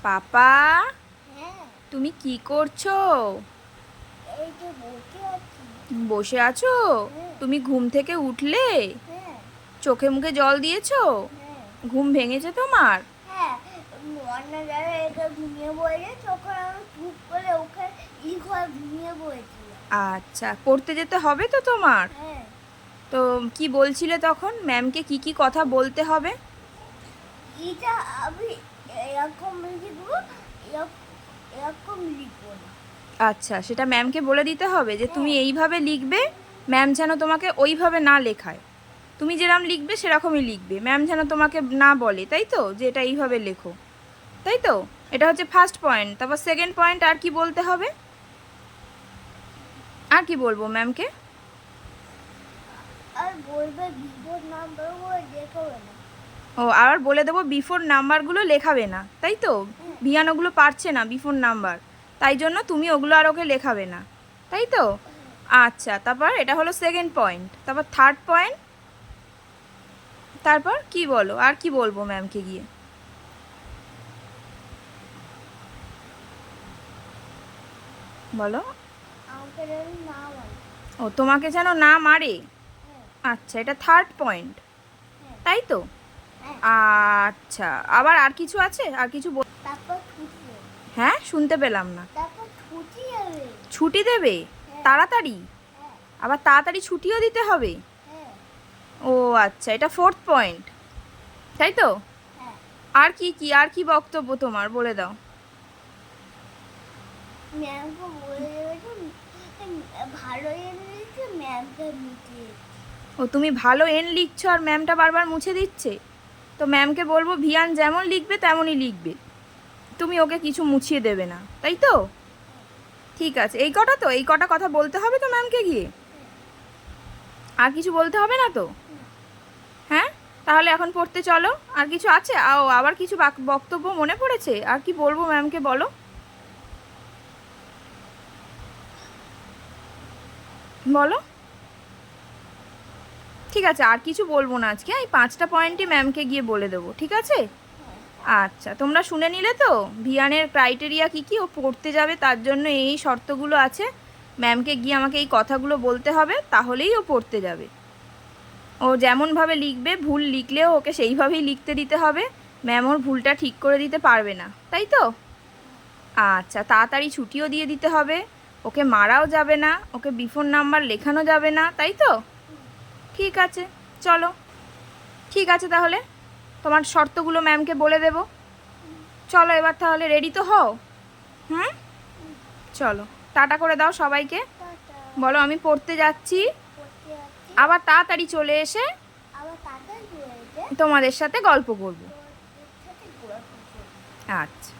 পাপা, হ্যাঁ, তুমি কি করছো? এই যে বসে আছি। বসে আছো? হ্যাঁ, তুমি ঘুম থেকে উঠলে? হ্যাঁ, চোখে মুখে জল দিয়েছো? হ্যাঁ, ঘুম ভেঙেছে তোমার? হ্যাঁ। অন্য জায়গায় এটা ঘুমিয়ে পড়েছে, তখন আমি চুপ করে ওকে ঘরে ঘুমিয়ে পড়েছিলাম। আচ্ছা, পড়তে যেতে হবে তো তোমার? হ্যাঁ, তো কি বলছিলে তখন, ম্যামকে কি কি কথা বলতে হবে? এটা আমি এরকম লিখবো, এরকম লিখবো না। আচ্ছা, সেটা ম্যামকে বলে দিতে হবে যে তুমি হ্যাঁ, এইভাবে লিখবে, ম্যাম যেন তোমাকে ওইভাবে না লেখায়। তুমি যেরকম লিখবে সেরকমই লিখবে, ম্যাম যেন তোমাকে না বলে, তাই তো, যে এটা এইভাবে লেখো, তাই তো? এটা হচ্ছে ফার্স্ট পয়েন্ট। তারপর সেকেন্ড পয়েন্ট আর কি বলতে হবে? আর কি বলবো ম্যামকে? আর বলবে বিপদ নাম্বার বলে দেখাবে না। ও, আবার বলে দেবো বিফোর নাম্বারগুলো লেখাবে না, তাই তো? হ্যাঁ, ভিয়ান ওগুলো পারছে না বিফোর নাম্বার, তাই জন্য তুমি ওগুলো আর ওকে লেখাবে না, তাই তো? আচ্ছা, তারপর এটা হলো সেকেন্ড পয়েন্ট। তারপর থার্ড পয়েন্ট, তারপর কি বলো, আর কি বলবো ম্যামকে গিয়ে? বলো। আমাকে যেন না বলে। ও, তোমাকে যেন না মারে। হ্যাঁ, আচ্ছা, এটা থার্ড পয়েন্ট, হ্যাঁ, তাই তো? হ্যাঁ। আচ্ছা, আবার আর কিছু আছে? আর কিছু তারপর ছুটি যাবে। হ্যাঁ, শুনতে পেলাম না। তারপর ছুটি যাবে। ছুটি দেবে? হ্যাঁ, তাড়াতাড়ি? হ্যাঁ, আবার তাড়াতাড়ি ছুটিও দিতে হবে? হ্যাঁ, ও আচ্ছা, এটা ফোর্থ পয়েন্ট, তাই তো? হ্যাঁ। আর কি কি, আর কি বক্তব্য তোমার, বলে দাও। ম্যামকে বলে দেবে যে ভালো এমনিতে ম্যামকে মিটিয়ে। ও, তুমি ভালো এন লিখছো আর ম্যামটা বারবার মুছে দিচ্ছে? তো ম্যামকে বলবো ভিয়ান যেমন লিখবে তেমনই লিখবে, তুমি ওকে কিছু মুছিয়ে দেবে না, তাই তো? ঠিক আছে, এই কটা তো, এই কটা কথা বলতে হবে তো ম্যামকে গিয়ে? আর কিছু বলতে হবে না তো? হ্যাঁ, তাহলে এখন পড়তে চলো। আর কিছু আছে? আবার কিছু বক্তব্য মনে পড়েছে? আর কি বলবো ম্যামকে, বলো, বলো। ঠিক আছে, আর কিছু বলবো না আজকে, এই পাঁচটা পয়েন্টই ম্যামকে গিয়ে বলে দেবো, ঠিক আছে? আচ্ছা, তোমরা শুনে নিলে তো ভিয়ানের ক্রাইটেরিয়া কী কী, ও পড়তে যাবে তার জন্য এই শর্তগুলো আছে। ম্যামকে গিয়ে আমাকে এই কথাগুলো বলতে হবে, তাহলেই ও পড়তে যাবে। ও যেমনভাবে লিখবে, ভুল লিখলেও ওকে সেইভাবেই লিখতে দিতে হবে, ম্যাম ওর ভুলটা ঠিক করে দিতে পারবে না, তাই তো? আচ্ছা, তাড়াতাড়ি ছুটিও দিয়ে দিতে হবে, ওকে মারাও যাবে না, ওকে বিফোর নাম্বার লেখানো যাবে না, তাই তো? ঠিক আছে, চলো। ঠিক আছে তাহলে, তোমার শর্তগুলো ম্যামকে বলে দেবো। চলো এবার তাহলে, রেডি তো হও? হুম, চলো, টাটা করে দাও সবাইকে। টাটা। বলো আমি পড়তে যাচ্ছি, পড়তে যাচ্ছি। আবার তাড়াতাড়ি চলে এসে আবার তাড়াতাড়ি রয়েছে। তোমাদের সাথে গল্প করব। তোর সাথে গল্প করবো। আচ্ছা।